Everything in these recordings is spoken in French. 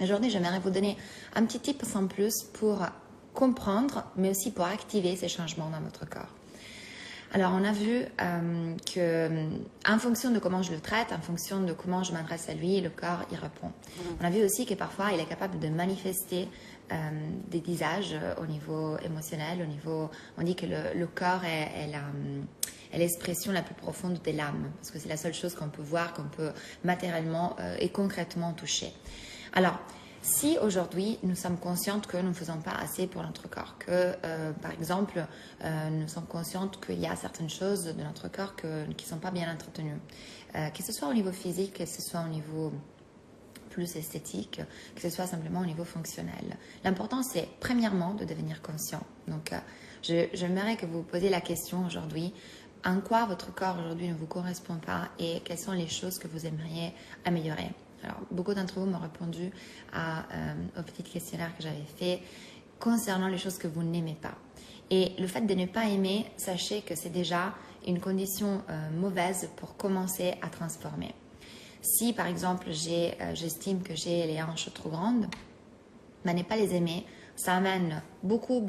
Aujourd'hui, j'aimerais vous donner un petit tip en plus pour comprendre, mais aussi pour activer ces changements dans votre corps. Alors, on a vu qu'en fonction de comment je le traite, en fonction de comment je m'adresse à lui, le corps y répond. On a vu aussi que parfois, il est capable de manifester des visages au niveau émotionnel, au niveau... On dit que le corps est l'expression la plus profonde de l'âme, parce que c'est la seule chose qu'on peut voir, qu'on peut matériellement et concrètement toucher. Alors, si aujourd'hui nous sommes conscientes que nous ne faisons pas assez pour notre corps, que par exemple nous sommes conscientes qu'il y a certaines choses de notre corps qui ne sont pas bien entretenues, que ce soit au niveau physique, que ce soit au niveau plus esthétique, que ce soit simplement au niveau fonctionnel. L'important c'est premièrement de devenir conscient. Donc j'aimerais que vous vous posiez la question aujourd'hui, en quoi votre corps aujourd'hui ne vous correspond pas et quelles sont les choses que vous aimeriez améliorer. Alors, beaucoup d'entre vous m'ont répondu au petit questionnaire que j'avais fait concernant les choses que vous n'aimez pas. Et le fait de ne pas aimer, sachez que c'est déjà une condition mauvaise pour commencer à transformer. Si, par exemple, j'estime que j'ai les hanches trop grandes, ne pas les aimer, ça amène beaucoup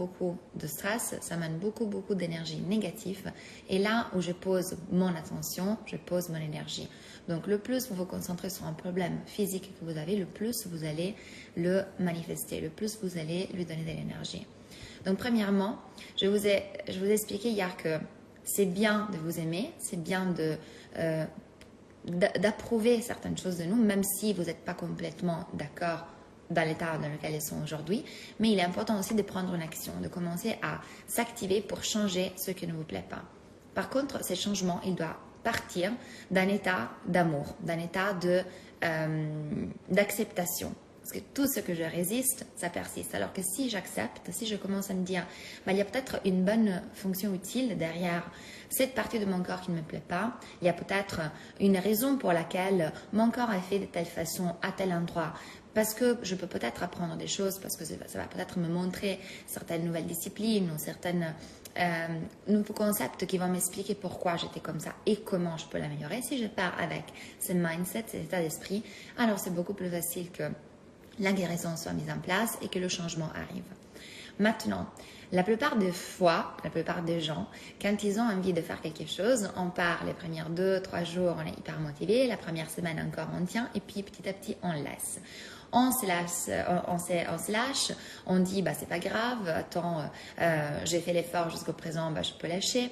de stress, ça amène beaucoup d'énergie négative. Et là où je pose mon attention, je pose mon énergie. Donc le plus vous vous concentrez sur un problème physique que vous avez, le plus vous allez le manifester, le plus vous allez lui donner de l'énergie. Donc premièrement, je vous ai expliqué hier que c'est bien de vous aimer, c'est bien d'approuver certaines choses de nous, même si vous n'êtes pas complètement d'accord dans l'état dans lequel elles sont aujourd'hui, mais il est important aussi de prendre une action, de commencer à s'activer pour changer ce qui ne vous plaît pas. Par contre, ces changements, ils doivent partir d'un état d'amour, d'un état d'acceptation. Parce que tout ce que je résiste, ça persiste. Alors que si j'accepte, si je commence à me dire, il y a peut-être une bonne fonction utile derrière cette partie de mon corps qui ne me plaît pas, il y a peut-être une raison pour laquelle mon corps est fait de telle façon à tel endroit, parce que je peux peut-être apprendre des choses, parce que ça va peut-être me montrer certaines nouvelles disciplines ou certaines nouveaux concepts qui vont m'expliquer pourquoi j'étais comme ça et comment je peux l'améliorer. Si je pars avec ce mindset, cet état d'esprit, alors c'est beaucoup plus facile que la guérison soit mise en place et que le changement arrive. Maintenant, la plupart des fois, la plupart des gens, quand ils ont envie de faire quelque chose, on part les premières 2-3 jours, on est hyper motivé, la première semaine encore on tient et puis petit à petit on laisse. On se lâche, on dit c'est pas grave, attends, j'ai fait l'effort jusqu'au présent, je peux lâcher.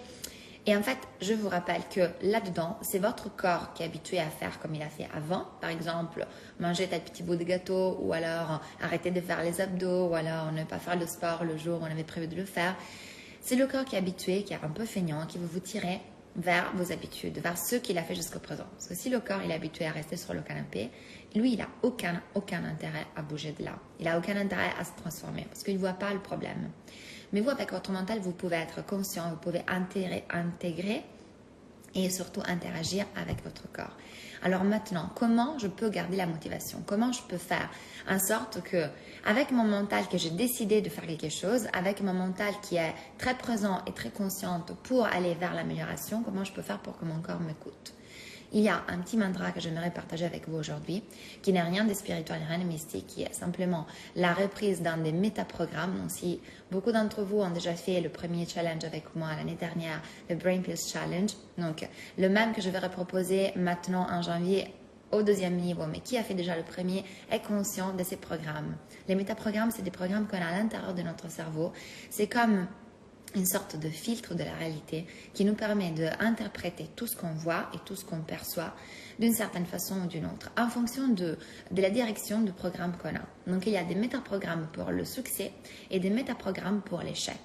Et en fait, je vous rappelle que là-dedans, c'est votre corps qui est habitué à faire comme il a fait avant. Par exemple, manger tel petit bout de gâteau ou alors arrêter de faire les abdos ou alors ne pas faire le sport le jour où on avait prévu de le faire. C'est le corps qui est habitué, qui est un peu feignant, qui veut vous tirer vers vos habitudes, vers ce qu'il a fait jusqu'au présent. Parce que si le corps il est habitué à rester sur le canapé, lui, il n'a aucun intérêt à bouger de là. Il n'a aucun intérêt à se transformer parce qu'il ne voit pas le problème. Mais vous, avec votre mental, vous pouvez être conscient, vous pouvez intégrer et surtout interagir avec votre corps. Alors maintenant, comment je peux garder la motivation? Comment je peux faire en sorte que, avec mon mental que j'ai décidé de faire quelque chose, avec mon mental qui est très présent et très consciente pour aller vers l'amélioration, comment je peux faire pour que mon corps m'écoute? Il y a un petit mantra que j'aimerais partager avec vous aujourd'hui, qui n'est rien de spirituel, rien de mystique, qui est simplement la reprise d'un des métaprogrammes. Donc, si beaucoup d'entre vous ont déjà fait le premier challenge avec moi l'année dernière, le Brain Peace Challenge, donc le même que je vais reproposer maintenant en janvier au deuxième niveau, mais qui a fait déjà le premier est conscient de ces programmes. Les métaprogrammes, c'est des programmes qu'on a à l'intérieur de notre cerveau. C'est comme une sorte de filtre de la réalité qui nous permet d'interpréter tout ce qu'on voit et tout ce qu'on perçoit d'une certaine façon ou d'une autre, en fonction de la direction du programme qu'on a. Donc, il y a des métaprogrammes pour le succès et des métaprogrammes pour l'échec.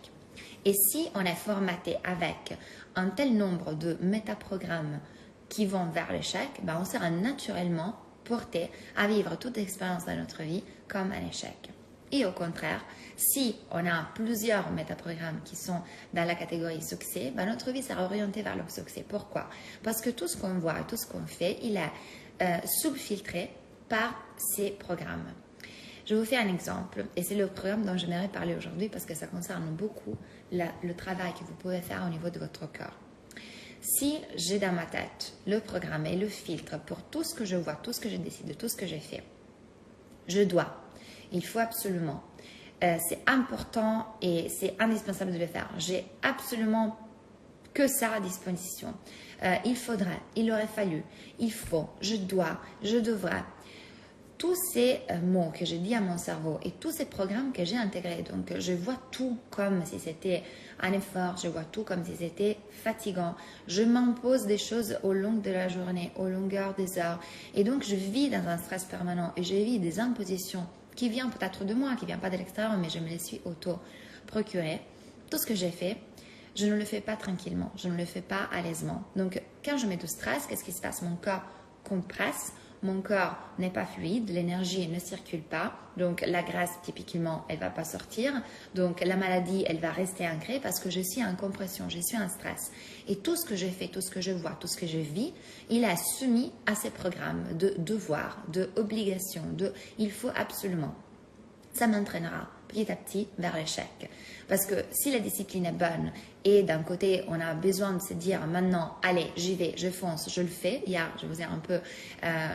Et si on est formaté avec un tel nombre de métaprogrammes qui vont vers l'échec, on sera naturellement porté à vivre toute expérience dans notre vie comme un échec. Et au contraire, si on a plusieurs métaprogrammes qui sont dans la catégorie succès, notre vie sera orientée vers le succès. Pourquoi? Parce que tout ce qu'on voit, tout ce qu'on fait, il est sous-filtré par ces programmes. Je vous fais un exemple, et c'est le programme dont j'aimerais parler aujourd'hui parce que ça concerne beaucoup le travail que vous pouvez faire au niveau de votre corps. Si j'ai dans ma tête le programme et le filtre pour tout ce que je vois, tout ce que je décide, tout ce que j'ai fait, je dois Il faut absolument. C'est important et c'est indispensable de le faire. J'ai absolument que ça à disposition. Il faudrait, il aurait fallu, il faut, je dois, je devrais. Tous ces mots que je dis à mon cerveau et tous ces programmes que j'ai intégrés, donc je vois tout comme si c'était un effort, je vois tout comme si c'était fatigant. Je m'impose des choses au long de la journée, au longueur des heures. Et donc je vis dans un stress permanent et je vis des impositions qui viennent peut-être de moi, qui ne viennent pas de l'extérieur, mais je me les suis auto-procurées. Tout ce que j'ai fait, je ne le fais pas tranquillement, je ne le fais pas à l'aisement. Donc quand je mets du stress, qu'est-ce qui se passe? Mon corps compresse. Mon corps n'est pas fluide, l'énergie ne circule pas, donc la graisse typiquement elle va pas sortir, donc la maladie elle va rester ancrée parce que je suis en compression, je suis en stress. Et tout ce que je fais, tout ce que je vois, tout ce que je vis, il est soumis à ces programmes de devoir, de obligation, de il faut absolument. Ça m'entraînera petit à petit vers l'échec. Parce que si la discipline est bonne et d'un côté on a besoin de se dire maintenant allez j'y vais, je fonce, je le fais. Hier je vous ai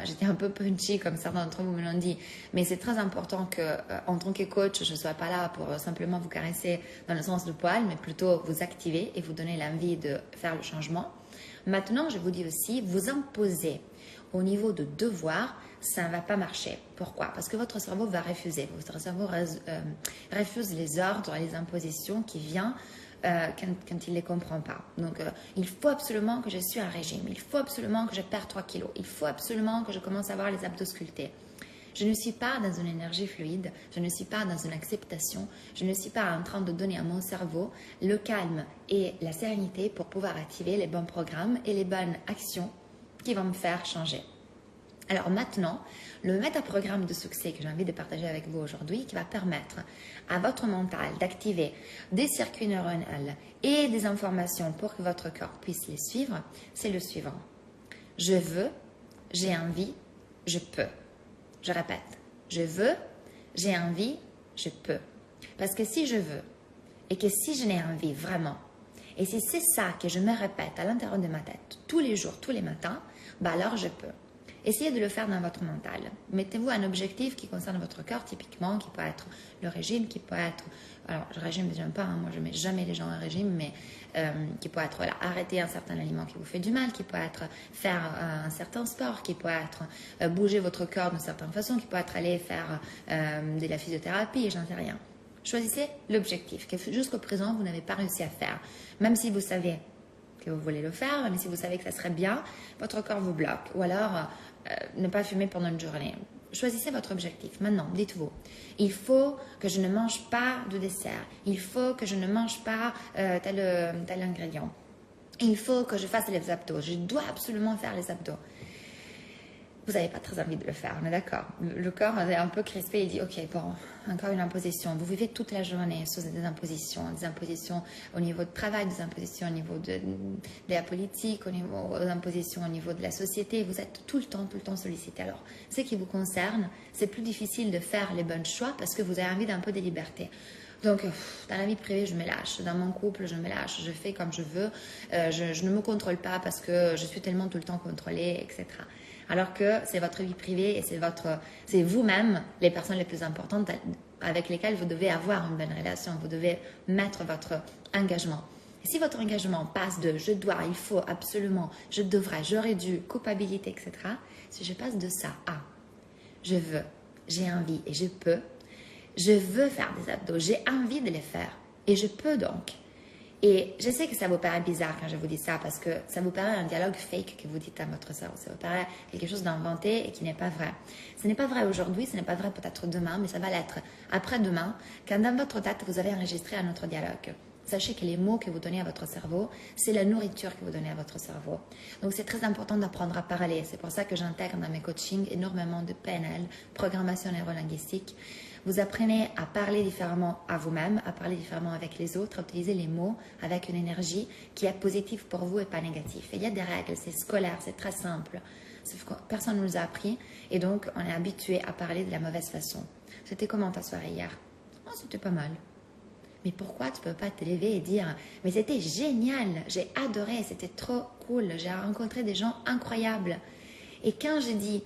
j'étais un peu punchy comme certains d'entre vous me l'ont dit, mais c'est très important que en tant que coach je ne sois pas là pour simplement vous caresser dans le sens du poil, mais plutôt vous activer et vous donner l'envie de faire le changement. Maintenant je vous dis aussi vous imposer au niveau de devoir, ça ne va pas marcher. Pourquoi? Parce que votre cerveau va refuser. Votre cerveau refuse les ordres, les impositions qui viennent quand il ne les comprend pas. Donc, il faut absolument que je suis un régime. Il faut absolument que je perde 3 kilos. Il faut absolument que je commence à avoir les abdos sculptés. Je ne suis pas dans une énergie fluide, je ne suis pas dans une acceptation, je ne suis pas en train de donner à mon cerveau le calme et la sérénité pour pouvoir activer les bons programmes et les bonnes actions qui vont me faire changer. Alors maintenant, le métaprogramme de succès que j'ai envie de partager avec vous aujourd'hui, qui va permettre à votre mental d'activer des circuits neuronaux et des informations pour que votre corps puisse les suivre, c'est le suivant. Je veux, j'ai envie, je peux. Je répète, je veux, j'ai envie, je peux. Parce que si je veux et que si je n'ai envie vraiment, et si c'est ça que je me répète à l'intérieur de ma tête tous les jours, tous les matins, bah alors je peux. Essayez de le faire dans votre mental. Mettez-vous un objectif qui concerne votre corps, typiquement, qui peut être le régime, qui peut être... Alors, le régime, je n'aime pas, moi je ne mets jamais les gens en régime, mais qui peut être voilà, arrêter un certain aliment qui vous fait du mal, qui peut être faire un certain sport, qui peut être bouger votre corps d'une certaine façon, qui peut être aller faire de la physiothérapie, j'en sais rien. Choisissez l'objectif que jusqu'au présent, vous n'avez pas réussi à faire. Même si vous savez que vous voulez le faire, même si vous savez que ça serait bien, votre corps vous bloque. Ou alors, ne pas fumer pendant une journée. Choisissez votre objectif. Maintenant, dites-vous, il faut que je ne mange pas de dessert. Il faut que je ne mange pas tel ingrédient. Il faut que je fasse les abdos. Je dois absolument faire les abdos. Vous n'avez pas très envie de le faire, on est d'accord. Le corps est un peu crispé, il dit ok, bon, encore une imposition. Vous vivez toute la journée sous des impositions au niveau du travail, des impositions au niveau de la politique, des impositions au niveau de la société. Vous êtes tout le temps sollicité. Alors, ce qui vous concerne, c'est plus difficile de faire les bons choix parce que vous avez envie d'un peu de liberté. Donc, dans la vie privée, je me lâche. Dans mon couple, je me lâche. Je fais comme je veux. Je ne me contrôle pas parce que je suis tellement tout le temps contrôlée, etc. Alors que c'est votre vie privée et c'est vous-même les personnes les plus importantes avec lesquelles vous devez avoir une bonne relation. Vous devez mettre votre engagement. Et si votre engagement passe de je dois, il faut absolument, je devrais, j'aurais dû, culpabilité, etc. Si je passe de ça à je veux, j'ai envie et je peux, je veux faire des abdos, j'ai envie de les faire et je peux donc. Et je sais que ça vous paraît bizarre quand je vous dis ça parce que ça vous paraît un dialogue fake que vous dites à votre cerveau. Ça vous paraît quelque chose d'inventé et qui n'est pas vrai. Ce n'est pas vrai aujourd'hui, ce n'est pas vrai peut-être demain, mais ça va l'être après-demain quand dans votre tête vous avez enregistré un autre dialogue. Sachez que les mots que vous donnez à votre cerveau, c'est la nourriture que vous donnez à votre cerveau. Donc c'est très important d'apprendre à parler. C'est pour ça que j'intègre dans mes coachings énormément de PNL, programmation neurolinguistique. Vous apprenez à parler différemment à vous-même, à parler différemment avec les autres, à utiliser les mots avec une énergie qui est positive pour vous et pas négative. Et il y a des règles, c'est scolaire, c'est très simple. Sauf que personne ne nous a appris et donc on est habitué à parler de la mauvaise façon. C'était comment ta soirée hier? Oh, c'était pas mal. Mais pourquoi tu ne peux pas te lever et dire « Mais c'était génial, j'ai adoré, c'était trop cool, j'ai rencontré des gens incroyables. » Et quand je dis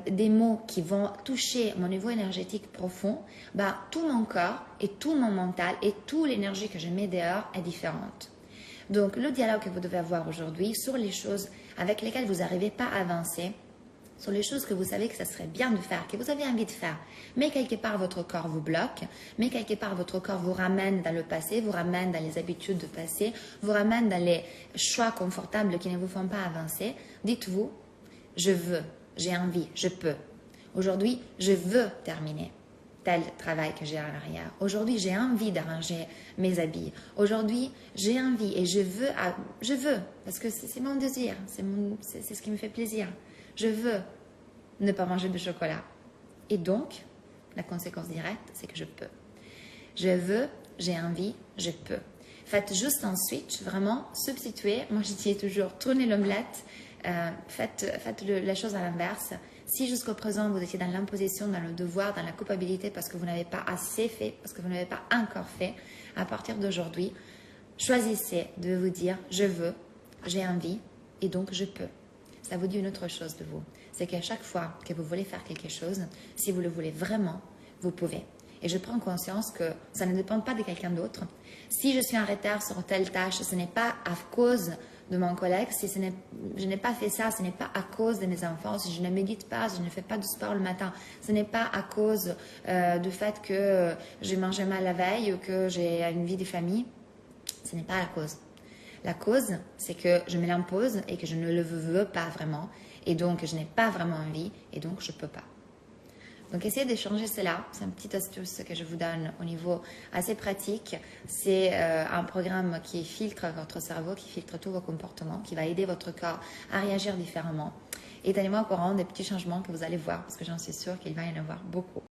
des mots qui vont toucher mon niveau énergétique profond, bah, tout mon corps et tout mon mental et toute l'énergie que je mets dehors est différente. Donc, le dialogue que vous devez avoir aujourd'hui sur les choses avec lesquelles vous n'arrivez pas à avancer, sur les choses que vous savez que ça serait bien de faire, que vous avez envie de faire, mais quelque part votre corps vous bloque, mais quelque part votre corps vous ramène dans le passé, vous ramène dans les habitudes de passé, vous ramène dans les choix confortables qui ne vous font pas avancer. Dites-vous, je veux, j'ai envie, je peux. Aujourd'hui, je veux terminer tel travail que j'ai à l'arrière. Aujourd'hui, j'ai envie d'arranger mes habits. Aujourd'hui, j'ai envie et je veux, parce que c'est mon désir, c'est ce qui me fait plaisir. Je veux ne pas manger de chocolat. Et donc, la conséquence directe, c'est que je peux. Je veux, j'ai envie, je peux. Faites juste ensuite, vraiment, substituer. Moi, je dis toujours, tournez l'omelette. Faites la chose à l'inverse. Si jusqu'au présent, vous étiez dans l'imposition, dans le devoir, dans la culpabilité, parce que vous n'avez pas assez fait, parce que vous n'avez pas encore fait, à partir d'aujourd'hui, choisissez de vous dire, je veux, j'ai envie, et donc je peux. Ça vous dit une autre chose de vous. C'est qu'à chaque fois que vous voulez faire quelque chose, si vous le voulez vraiment, vous pouvez. Et je prends conscience que ça ne dépend pas de quelqu'un d'autre. Si je suis en retard sur telle tâche, ce n'est pas à cause de mon collègue. Si je n'ai pas fait ça, ce n'est pas à cause de mes enfants. Si je ne médite pas, si je ne fais pas du sport le matin, ce n'est pas à cause du fait que j'ai mangé mal la veille ou que j'ai une vie de famille. Ce n'est pas la cause. La cause, c'est que je me l'impose et que je ne le veux pas vraiment. Et donc, je n'ai pas vraiment envie et donc, je ne peux pas. Donc, essayez de changer cela. C'est une petite astuce que je vous donne au niveau assez pratique. C'est un programme qui filtre votre cerveau, qui filtre tous vos comportements, qui va aider votre corps à réagir différemment. Et tenez-moi au courant des petits changements que vous allez voir parce que j'en suis sûre qu'il va y en avoir beaucoup.